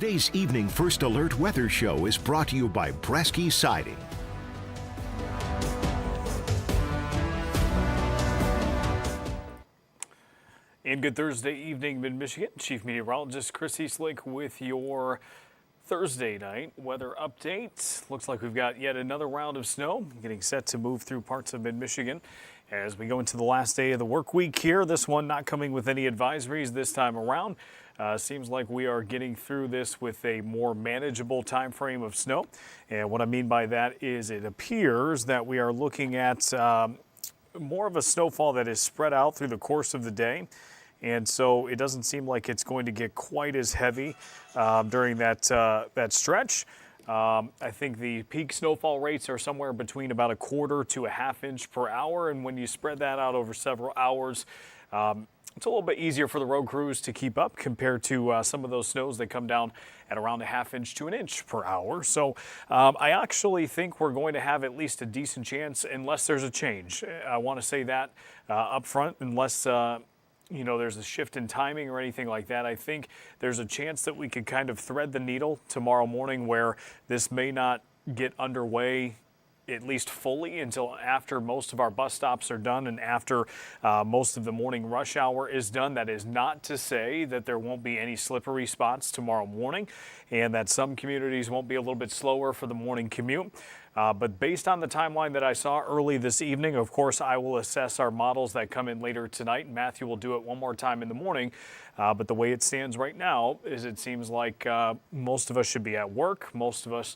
Today's Evening First Alert Weather Show is brought to you by Bresky Siding. And good Thursday evening, Mid-Michigan. Chief Meteorologist Chris Easlick with your Thursday night weather update. Looks like we've got yet another round of snow getting set to move through parts of Mid-Michigan as we go into the last day of the work week here. This one not coming with any advisories this time around. Seems like we are getting through this with a more manageable time frame of snow. And what I mean by that is it appears that we are looking at more of a snowfall that is spread out through the course of the day. And so it doesn't seem like it's going to get quite as heavy during that stretch. I think the peak snowfall rates are somewhere between about a quarter to a half inch per hour. And when you spread that out over several hours, it's a little bit easier for the road crews to keep up compared to some of those snows that come down at around a half inch to an inch per hour. So I actually think we're going to have at least a decent chance unless there's a change. I want to say that up front, unless there's a shift in timing or anything like that. I think there's a chance that we could kind of thread the needle tomorrow morning where this may not get underway at least fully until after most of our bus stops are done and after most of the morning rush hour is done. That is not to say that there won't be any slippery spots tomorrow morning and that some communities won't be a little bit slower for the morning commute. But based on the timeline that I saw early this evening, of course, I will assess our models that come in later tonight. Matthew will do it one more time in the morning. But the way it stands right now is it seems like most of us should be at work. Most of us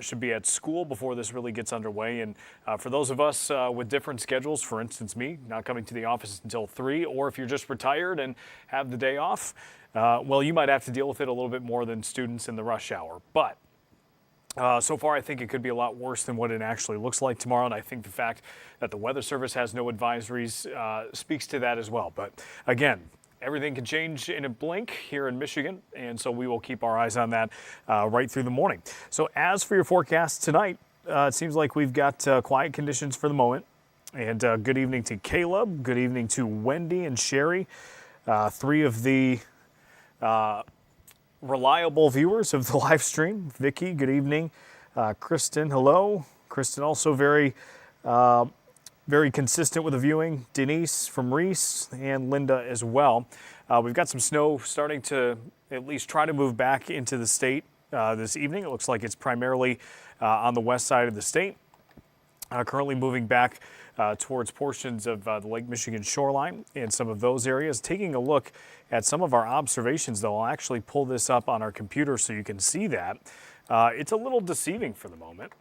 should be at school before this really gets underway. And for those of us with different schedules, for instance, me not coming to the office until 3, or if you're just retired and have the day off, well, you might have to deal with it a little bit more than students in the rush hour. But so far, I think it could be a lot worse than what it actually looks like tomorrow. And I think the fact that the Weather Service has no advisories speaks to that as well. But again, everything can change in a blink here in Michigan, and so we will keep our eyes on that right through the morning. So as for your forecast tonight, it seems like we've got quiet conditions for the moment. And good evening to Caleb. Good evening to Wendy and Sherry, 3 of the reliable viewers of the live stream. Vicky, good evening. Kristen, hello. Kristen also very consistent with the viewing. Denise from Reese and Linda as well. We've got some snow starting to at least try to move back into the state this evening. It looks like it's primarily on the west side of the state. Currently moving back towards portions of the Lake Michigan shoreline and some of those areas. Taking a look at some of our observations, though, I'll actually pull this up on our computer so you can see that. It's a little deceiving for the moment.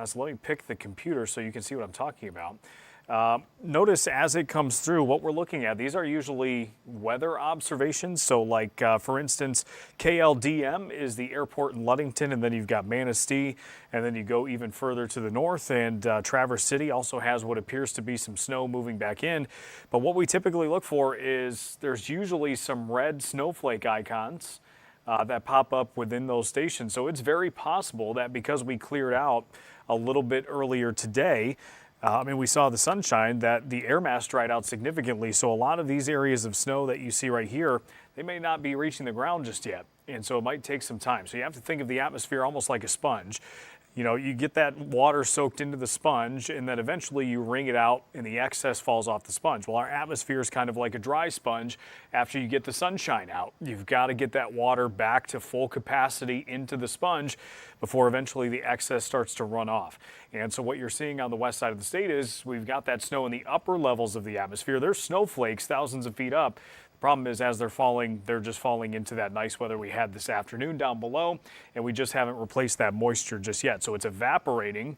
So let me pick the computer so you can see what I'm talking about. Notice as it comes through what we're looking at. These are usually weather observations. So like, for instance, KLDM is the airport in Ludington, and then you've got Manistee, and then you go even further to the north, and Traverse City also has what appears to be some snow moving back in. But what we typically look for is there's usually some red snowflake icons that pop up within those stations. So it's very possible that because we cleared out a little bit earlier today, we saw the sunshine, that the air mass dried out significantly. So a lot of these areas of snow that you see right here, they may not be reaching the ground just yet. And so it might take some time. So you have to think of the atmosphere almost like a sponge. You get that water soaked into the sponge, and then eventually you wring it out and the excess falls off the sponge. Well, our atmosphere is kind of like a dry sponge after you get the sunshine out. You've got to get that water back to full capacity into the sponge before eventually the excess starts to run off. And so what you're seeing on the west side of the state is we've got that snow in the upper levels of the atmosphere. There's snowflakes thousands of feet up. The problem is as they're falling, they're just falling into that nice weather we had this afternoon down below, and we just haven't replaced that moisture just yet. So it's evaporating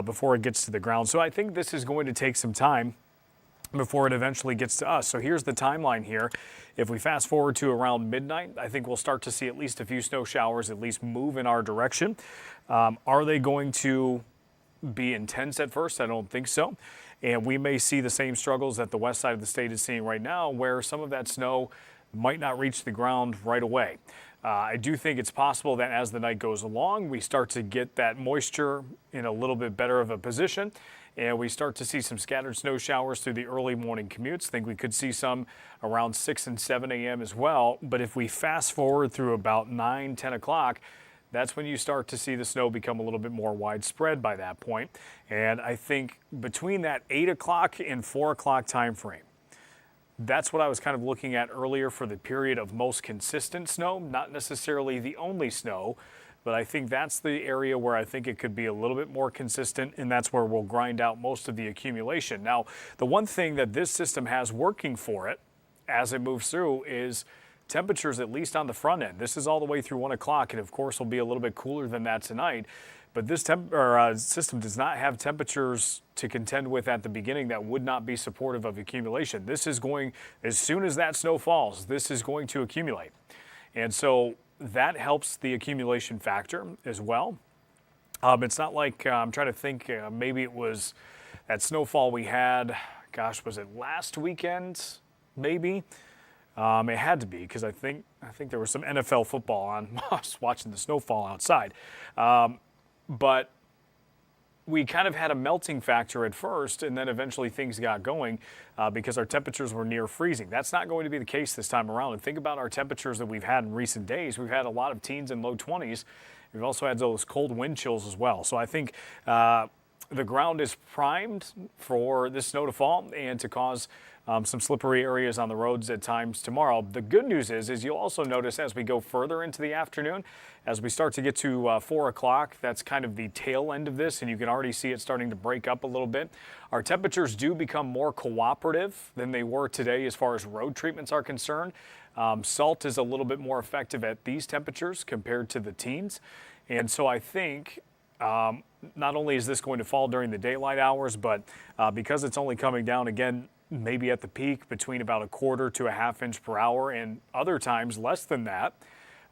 before it gets to the ground. So I think this is going to take some time before it eventually gets to us. So here's the timeline here. If we fast forward to around midnight, I think we'll start to see at least a few snow showers at least move in our direction. Are they going to be intense at first? I don't think so. And we may see the same struggles that the west side of the state is seeing right now, where some of that snow might not reach the ground right away. I do think it's possible that as the night goes along, we start to get that moisture in a little bit better of a position, and we start to see some scattered snow showers through the early morning commutes. I think we could see some around 6 and 7 a.m. as well. But if we fast forward through about 9, 10 o'clock, that's when you start to see the snow become a little bit more widespread by that point. And I think between that 8 o'clock and 4 o'clock time frame, that's what I was kind of looking at earlier for the period of most consistent snow, not necessarily the only snow, but I think that's the area where I think it could be a little bit more consistent, and that's where we'll grind out most of the accumulation. Now, the one thing that this system has working for it as it moves through is temperatures, at least on the front end. This is all the way through 1 o'clock, and of course will be a little bit cooler than that tonight. But this system does not have temperatures to contend with at the beginning that would not be supportive of accumulation. This is going, as soon as that snow falls, this is going to accumulate. And so that helps the accumulation factor as well. It's not like, I'm trying to think, maybe it was that snowfall we had, gosh, was it last weekend, maybe? It had to be, because I think there was some NFL football on while I was watching the snowfall outside. But we kind of had a melting factor at first, and then eventually things got going because our temperatures were near freezing. That's not going to be the case this time around. And think about our temperatures that we've had in recent days. We've had a lot of teens and low 20s. We've also had those cold wind chills as well. So I think the ground is primed for this snow to fall and to cause some slippery areas on the roads at times tomorrow. The good news is you'll also notice as we go further into the afternoon, as we start to get to 4 o'clock, that's kind of the tail end of this, and you can already see it starting to break up a little bit. Our temperatures do become more cooperative than they were today as far as road treatments are concerned. Salt is a little bit more effective at these temperatures compared to the teens. And so I think not only is this going to fall during the daylight hours, but because it's only coming down again, maybe at the peak between about 1/4 to 1/2 inch per hour, and other times less than that,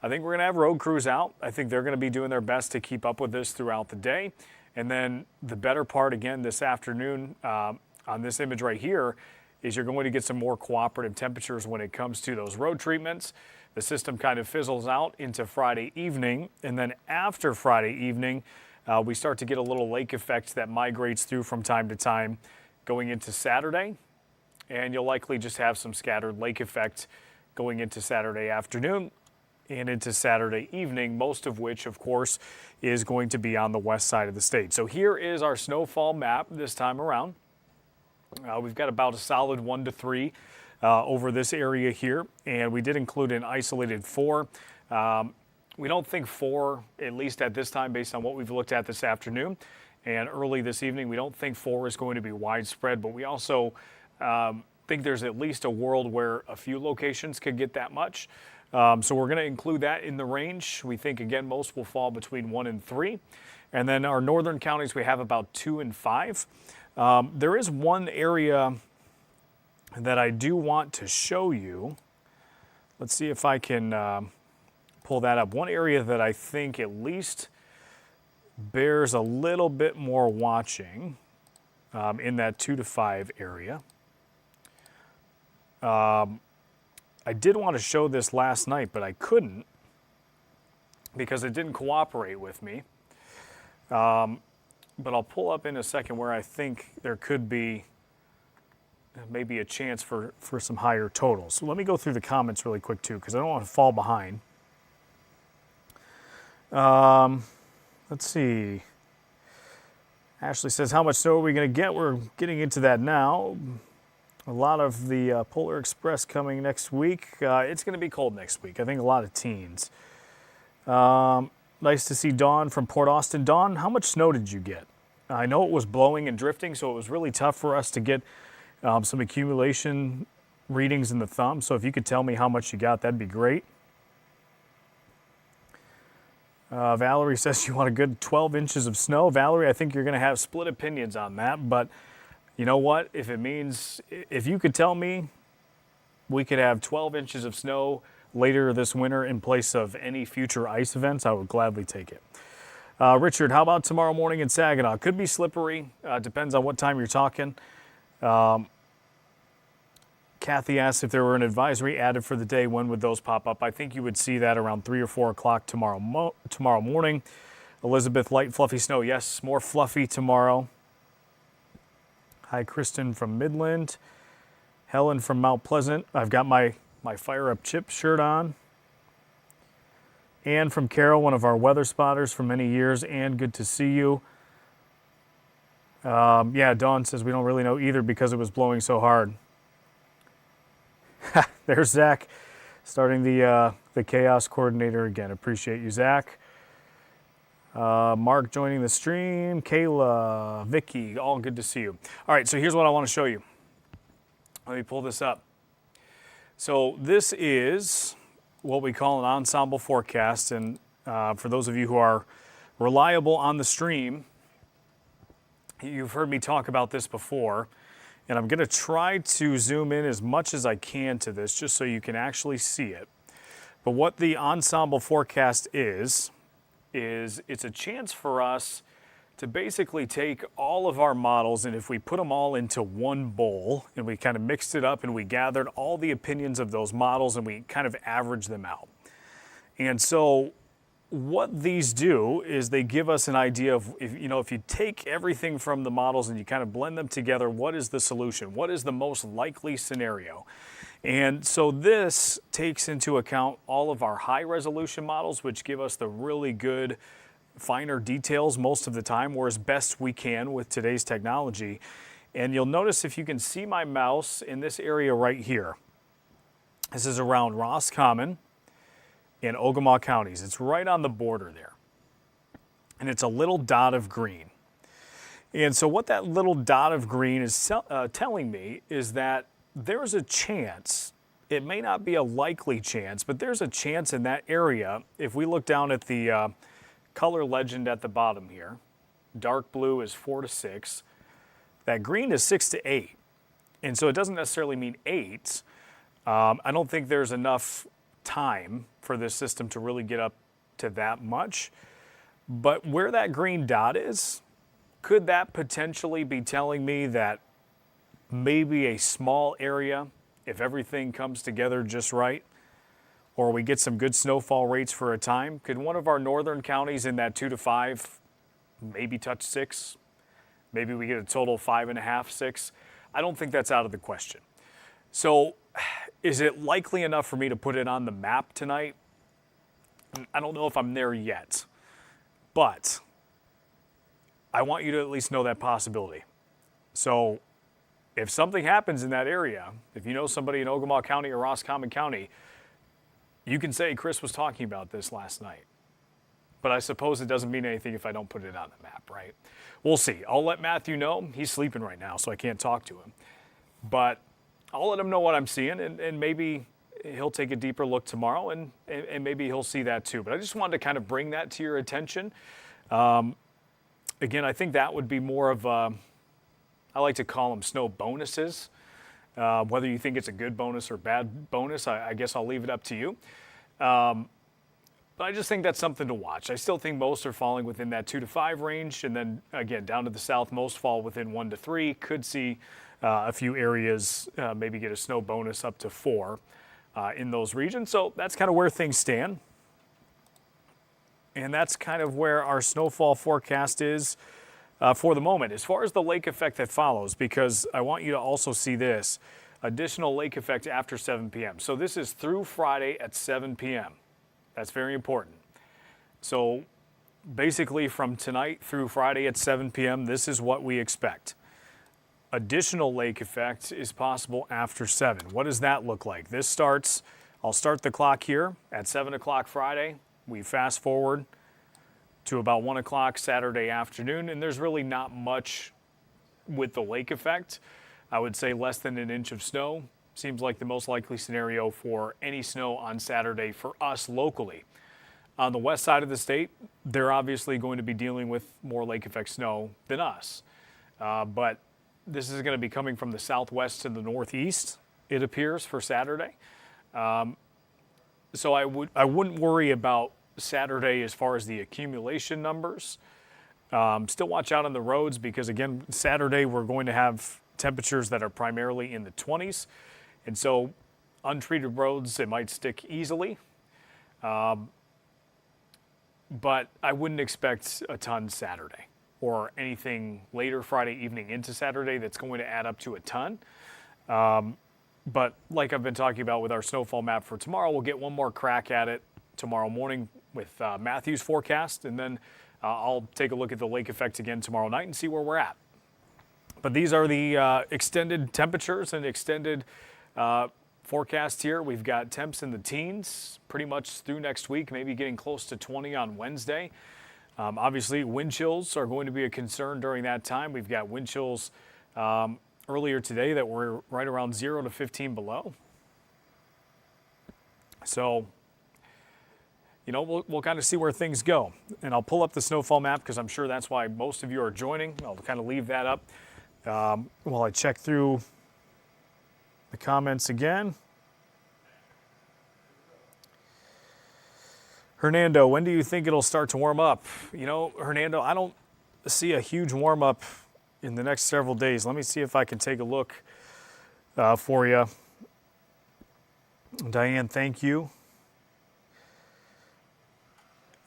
I think we're going to have road crews out. I think they're going to be doing their best to keep up with this throughout the day. And then the better part again this afternoon on this image right here is you're going to get some more cooperative temperatures when it comes to those road treatments. The system kind of fizzles out into Friday evening, and then after Friday evening, we start to get a little lake effect that migrates through from time to time going into Saturday. And you'll likely just have some scattered lake effect going into Saturday afternoon and into Saturday evening, most of which, of course, is going to be on the west side of the state. So here is our snowfall map this time around. We've got about a solid 1 to 3 over this area here, and we did include an isolated 4. We don't think 4, at least at this time, based on what we've looked at this afternoon and early this evening, we don't think 4 is going to be widespread, but we also think there's at least a world where a few locations could get that much. So we're going to include that in the range. We think, again, most will fall between 1 and 3. And then our northern counties, we have about 2 and 5. There is one area that I do want to show you. Let's see if I can pull that up. One area that I think at least bears a little bit more watching in that 2 to 5 area. I did want to show this last night, but I couldn't because it didn't cooperate with me. But I'll pull up in a second where I think there could be maybe a chance for some higher totals. So let me go through the comments really quick too, because I don't want to fall behind. Let's see. Ashley says, how much snow are we going to get? We're getting into that now. A lot of the Polar Express coming next week. It's going to be cold next week. I think a lot of teens. Nice to see Dawn from Port Austin. Dawn, how much snow did you get? I know it was blowing and drifting, so it was really tough for us to get some accumulation readings in the thumb. So if you could tell me how much you got, that'd be great. Valerie says you want a good 12 inches of snow. Valerie, I think you're going to have split opinions on that, but you know what? If it means, if you could tell me we could have 12 inches of snow later this winter in place of any future ice events, I would gladly take it. Richard, how about tomorrow morning in Saginaw? Could be slippery. Depends on what time you're talking. Ken Kathy asked if there were an advisory added for the day, when would those pop up? I think you would see that around 3 or 4 o'clock tomorrow morning. Elizabeth, light fluffy snow. Yes, more fluffy tomorrow. Hi, Kristen from Midland. Helen from Mount Pleasant. I've got my Fire Up Chip shirt on. Ann from Carroll, one of our weather spotters for many years. Ann, good to see you. Yeah, Dawn says we don't really know either because it was blowing so hard. There's Zach, starting the chaos coordinator again. Appreciate you, Zach. Mark joining the stream. Kayla, Vicky, all good to see you. All right, so here's what I want to show you. Let me pull this up. So this is what we call an ensemble forecast, and for those of you who are reliable on the stream, you've heard me talk about this before, and I'm going to try to zoom in as much as I can to this just so you can actually see it. But what the ensemble forecast is it's a chance for us to basically take all of our models, and if we put them all into one bowl and we kind of mixed it up and we gathered all the opinions of those models and we kind of average them out. And so what these do is they give us an idea of, if you take everything from the models and you kind of blend them together, what is the solution? What is the most likely scenario? And so this takes into account all of our high resolution models, which give us the really good finer details most of the time, or as best we can with today's technology. And you'll notice, if you can see my mouse in this area right here, this is around Roscommon and Ogemaw counties. It's right on the border there. And it's a little dot of green. And so what that little dot of green is telling me is that there's a chance, it may not be a likely chance, but there's a chance in that area. If we look down at the color legend at the bottom here, dark blue is 4 to 6, that green is 6 to 8. And so it doesn't necessarily mean 8. I don't think there's enough time for this system to really get up to that much. But where that green dot is, could that potentially be telling me that maybe a small area, if everything comes together just right, or we get some good snowfall rates for a time, could one of our northern counties in that 2 to 5 maybe touch 6? Maybe we get a total 5.5, 6. I don't think that's out of the question. So is it likely enough for me to put it on the map tonight? I don't know if I'm there yet, but I want you to at least know that possibility. So if something happens in that area, if you know somebody in Ogemaw County or Roscommon County, you can say Chris was talking about this last night. But I suppose it doesn't mean anything if I don't put it on the map, right? We'll see. I'll let Matthew know. He's sleeping right now, so I can't talk to him. But I'll let him know what I'm seeing, and maybe he'll take a deeper look tomorrow, and maybe he'll see that too. But I just wanted to kind of bring that to your attention. Again, I think that would be more of I like to call them snow bonuses. Whether you think it's a good bonus or bad bonus, I guess I'll leave it up to you. But I just think that's something to watch. I still think most are falling within that 2 to 5 range. And then, again, down to the south, most fall within 1 to 3. Could see a few areas maybe get a snow bonus up to 4 in those regions. So that's kind of where things stand. And that's kind of where our snowfall forecast is for the moment. As far as the lake effect that follows, because I want you to also see this, additional lake effect after 7 p.m. So this is through Friday at 7 p.m. That's very important. So basically from tonight through Friday at 7 p.m., this is what we expect. Additional lake effect is possible after 7. What does that look like? This starts, I'll start the clock here at 7 o'clock Friday. We fast forward to about 1 o'clock Saturday afternoon, and there's really not much with the lake effect. I would say less than an inch of snow seems like the most likely scenario for any snow on Saturday for us locally. On the west side of the state, they're obviously going to be dealing with more lake effect snow than us. But this is going to be coming from the southwest to the northeast, it appears, for Saturday. So I wouldn't worry about Saturday as far as the accumulation numbers. Still watch out on the roads because, again, Saturday we're going to have temperatures that are primarily in the 20s. And so untreated roads, it might stick easily. But I wouldn't expect a ton Saturday or anything later Friday evening into Saturday that's going to add up to a ton. But like I've been talking about with our snowfall map for tomorrow, we'll get one more crack at it tomorrow morning with Matthew's forecast, and then I'll take a look at the lake effect again tomorrow night and see where we're at. But these are the extended temperatures and extended forecast here. We've got temps in the teens pretty much through next week, maybe getting close to 20 on Wednesday. Obviously, wind chills are going to be a concern during that time. We've got wind chills earlier today that were right around 0 to 15 below. So, you know, we'll kind of see where things go. And I'll pull up the snowfall map because I'm sure that's why most of you are joining. I'll kind of leave that up while I check through the comments again. Hernando, when do you think it'll start to warm up? You know, Hernando, I don't see a huge warm up in the next several days. Let me see if I can take a look for you. Diane, thank you.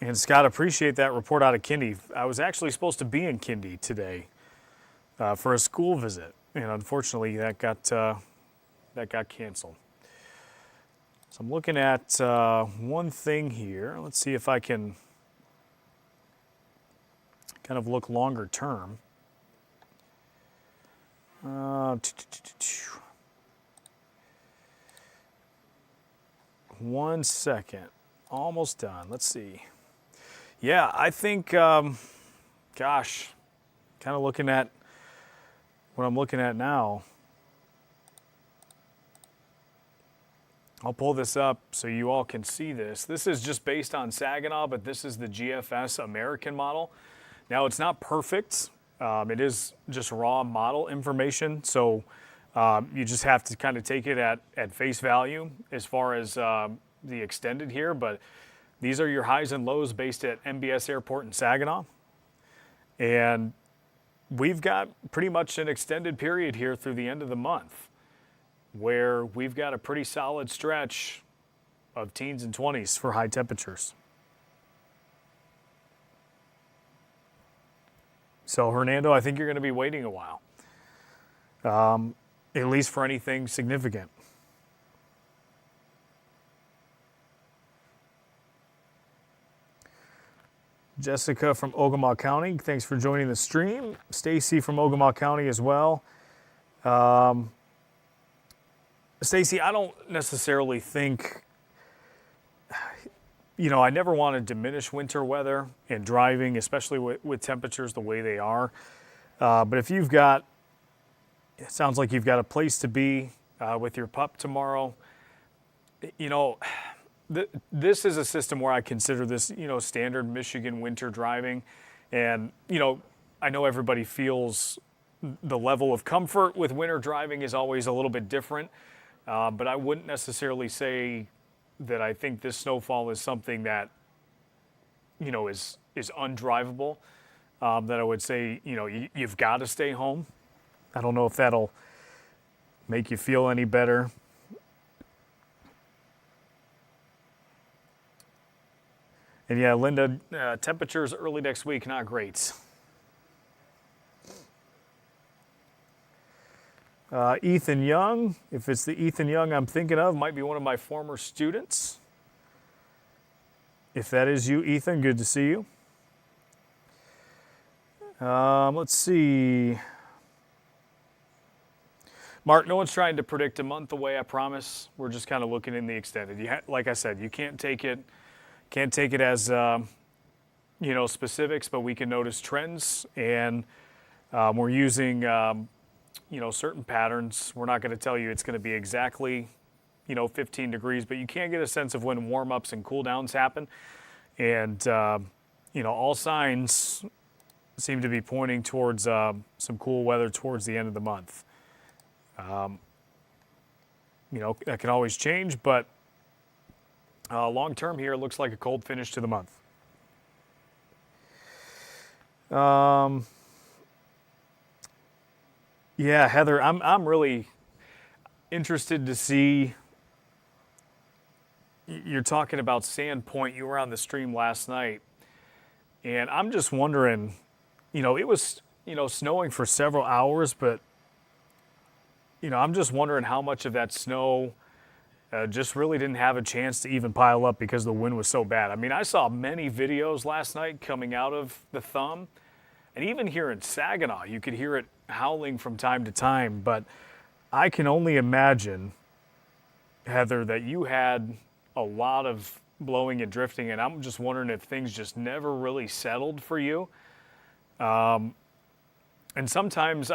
And Scott, appreciate that report out of Kindy. I was actually supposed to be in Kindy today for a school visit, and unfortunately that got canceled. So I'm looking at one thing here. Let's see if I can kind of look longer term. One second. Almost done. Let's see. Yeah, I think, gosh, kind of looking at what I'm looking at now. I'll pull this up so you all can see this. This is just based on Saginaw, but this is the GFS American model. Now, it's not perfect. It is just raw model information, so you just have to kind of take it at face value as far as the extended here, but these are your highs and lows based at MBS Airport in Saginaw. And we've got pretty much an extended period here through the end of the month where we've got a pretty solid stretch of teens and 20s for high temperatures. So, Hernando, I think you're going to be waiting a while, at least for anything significant. Jessica from Ogama County, thanks for joining the stream. Stacy from Ogama County as well. Stacy, I don't necessarily think, you know, I never want to diminish winter weather and driving, especially with temperatures the way they are. But if you've got, it sounds like you've got a place to be with your pup tomorrow, you know, this is a system where I consider this, you know, standard Michigan winter driving. And, you know, I know everybody feels the level of comfort with winter driving is always a little bit different. But I wouldn't necessarily say that I think this snowfall is something that, you know, is undrivable. That I would say, you know, you've got to stay home. I don't know if that'll make you feel any better. And yeah, Linda, temperatures early next week, not great. Ethan Young, if it's the Ethan Young I'm thinking of, might be one of my former students. If that is you, Ethan, good to see you. Let's see. Mark, no one's trying to predict a month away, I promise. We're just kind of looking in the extended. Like I said, you can't take it as, you know, specifics, but we can notice trends, and we're using, you know, certain patterns. We're not going to tell you it's going to be exactly, you know, 15 degrees, but you can get a sense of when warm-ups and cool-downs happen. And, you know, all signs seem to be pointing towards some cool weather towards the end of the month. You know, that can always change, but long term here, it looks like a cold finish to the month. Yeah, Heather, I'm really, interested to see, you're talking about Sandpoint. You were on the stream last night, and I'm just wondering, it was, snowing for several hours, but, I'm just wondering how much of that snow just really didn't have a chance to even pile up because the wind was so bad. I mean, I saw many videos last night coming out of the Thumb, and even here in Saginaw, you could hear it howling from time to time. But I can only imagine, Heather, that you had a lot of blowing and drifting, and I'm just wondering if things just never really settled for you. And sometimes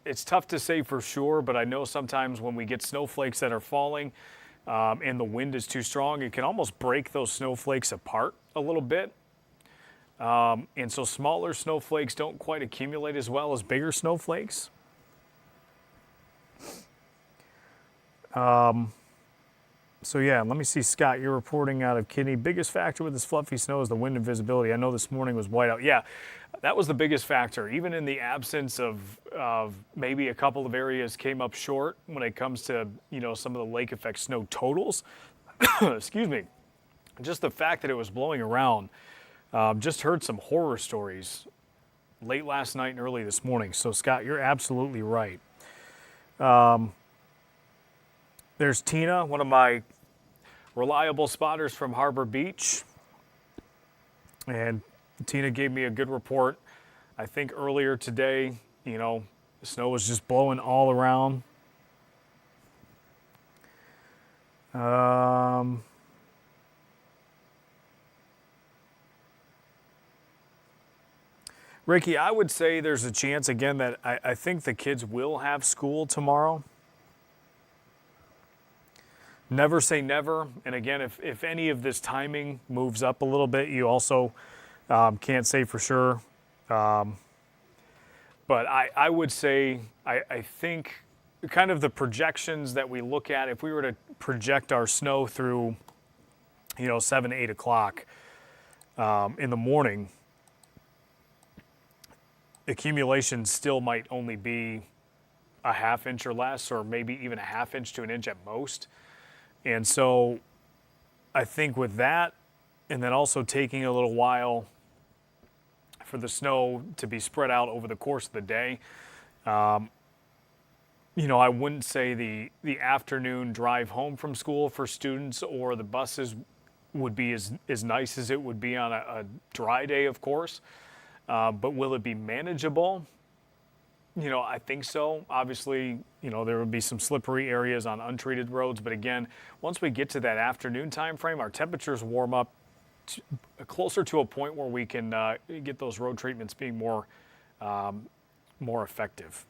it's tough to say for sure, but I know sometimes when we get snowflakes that are falling and the wind is too strong, it can almost break those snowflakes apart a little bit. And so smaller snowflakes don't quite accumulate as well as bigger snowflakes. So yeah, let me see, Scott, you're reporting out of Kidney. Biggest factor with this fluffy snow is the wind and visibility. I know this morning was whiteout. Yeah, that was the biggest factor. Even in the absence of maybe a couple of areas came up short when it comes to, some of the lake effect snow totals. Excuse me. Just the fact that it was blowing around. Just heard some horror stories late last night and early this morning. So Scott, you're absolutely right. There's Tina, one of my reliable spotters from Harbor Beach. And Tina gave me a good report. I think earlier today, the snow was just blowing all around. Ricky, I would say there's a chance again that I think the kids will have school tomorrow. Never say never. And again, if any of this timing moves up a little bit, you also can't say for sure. But I would say, I think kind of the projections that we look at, if we were to project our snow through, 7, 8 o'clock in the morning, accumulation still might only be a half inch or less, or maybe even a half inch to an inch at most. And so I think with that, and then also taking a little while for the snow to be spread out over the course of the day, I wouldn't say the afternoon drive home from school for students or the buses would be as nice as it would be on a dry day, of course. But will it be manageable? I think so. Obviously, there would be some slippery areas on untreated roads. But again, once we get to that afternoon time frame, our temperatures warm up closer to a point where we can get those road treatments being more effective.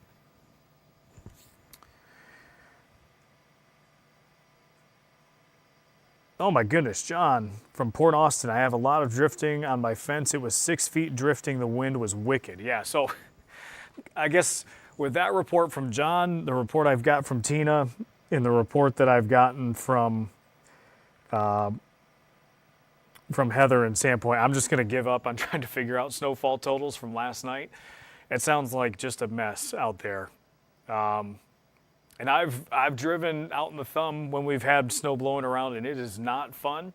Oh my goodness, John from Port Austin. I have a lot of drifting on my fence. It was 6 feet drifting. The wind was wicked. Yeah, so I guess with that report from John, the report I've got from Tina, and the report that I've gotten from Heather and Sandpoint, I'm just going to give up on trying to figure out snowfall totals from last night. It sounds like just a mess out there. And I've driven out in the Thumb when we've had snow blowing around, and it is not fun.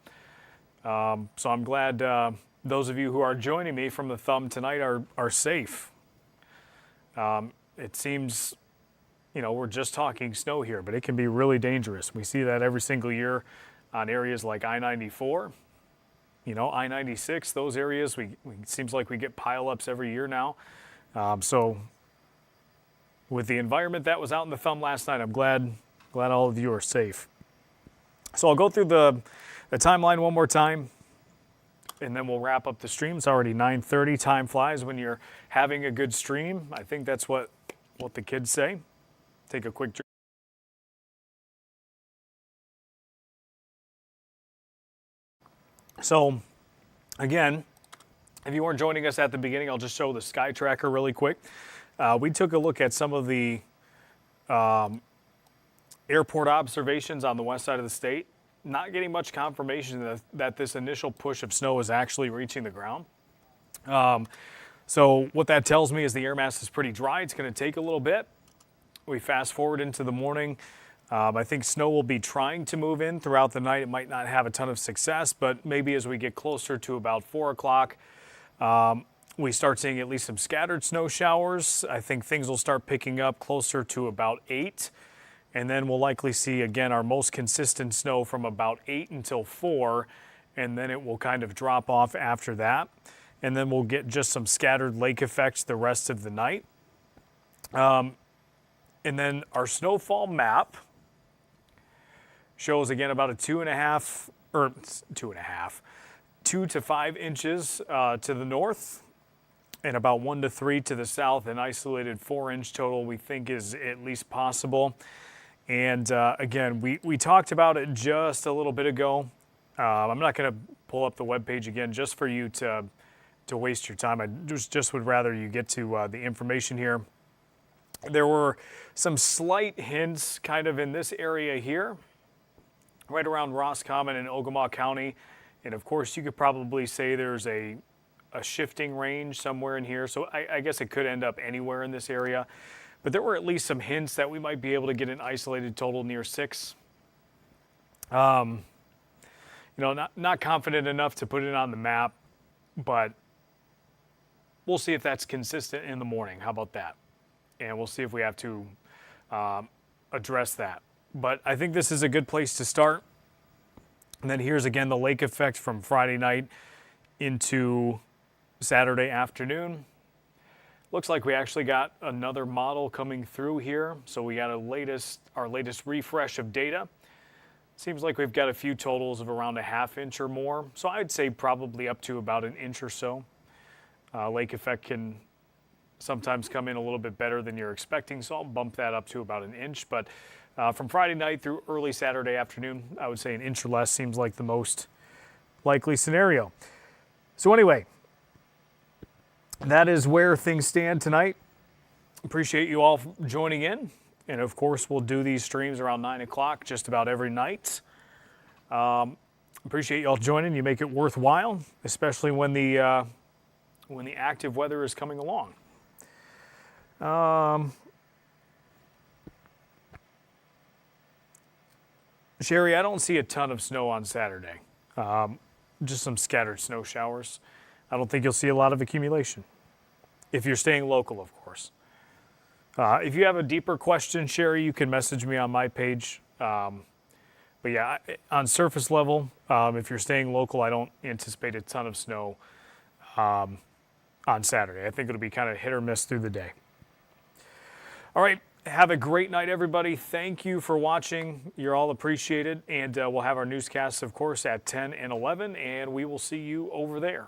So I'm glad those of you who are joining me from the Thumb tonight are safe. It seems, we're just talking snow here, but it can be really dangerous. We see that every single year on areas like I-94, I-96, those areas, it seems like we get pileups every year now. So with the environment that was out in the Thumb last night, I'm glad all of you are safe. So I'll go through the timeline one more time, and then we'll wrap up the stream. It's already 9:30. Time flies when you're having a good stream. I think that's what the kids say. Take a quick drink. So again, if you weren't joining us at the beginning, I'll just show the sky tracker really quick. We took a look at some of the airport observations on the west side of the state. Not getting much confirmation that this initial push of snow is actually reaching the ground. So what that tells me is the air mass is pretty dry. It's going to take a little bit. We fast forward into the morning. I think snow will be trying to move in throughout the night. It might not have a ton of success, but maybe as we get closer to about 4 o'clock, we start seeing at least some scattered snow showers. I think things will start picking up closer to about 8. And then we'll likely see, again, our most consistent snow from about 8 until 4. And then it will kind of drop off after that. And then we'll get just some scattered lake effects the rest of the night. And then our snowfall map shows, again, about a 2 to 5 inches to the north, and about 1 to 3 to the south. An isolated 4-inch total we think is at least possible. And again, we talked about it just a little bit ago. I'm not going to pull up the webpage again just for you to waste your time. I just would rather you get to the information here. There were some slight hints kind of in this area here, right around Roscommon and Ogemaw County. And of course, you could probably say there's a shifting range somewhere in here. So I guess it could end up anywhere in this area. But there were at least some hints that we might be able to get an isolated total near 6. Not confident enough to put it on the map, but we'll see if that's consistent in the morning. How about that? And we'll see if we have to address that. But I think this is a good place to start. And then here's again the lake effect from Friday night into Saturday afternoon. Looks like we actually got another model coming through here. So we got our latest refresh of data. Seems like we've got a few totals of around a ½ inch or more. So I'd say probably up to about an inch or so. Lake effect can sometimes come in a little bit better than you're expecting, so I'll bump that up to about an inch. But from Friday night through early Saturday afternoon, I would say an inch or less seems like the most likely scenario. So anyway, that is where things stand tonight. Appreciate you all joining in. And of course, we'll do these streams around 9 o'clock just about every night. Appreciate you all joining. You make it worthwhile, especially when the active weather is coming along. Sherry, I don't see a ton of snow on Saturday. Just some scattered snow showers. I don't think you'll see a lot of accumulation. If you're staying local, of course. If you have a deeper question, Sherry, you can message me on my page. But yeah, on surface level, if you're staying local, I don't anticipate a ton of snow on Saturday. I think it'll be kind of hit or miss through the day. All right, have a great night, everybody. Thank you for watching. You're all appreciated. And we'll have our newscasts, of course, at 10 and 11, and we will see you over there.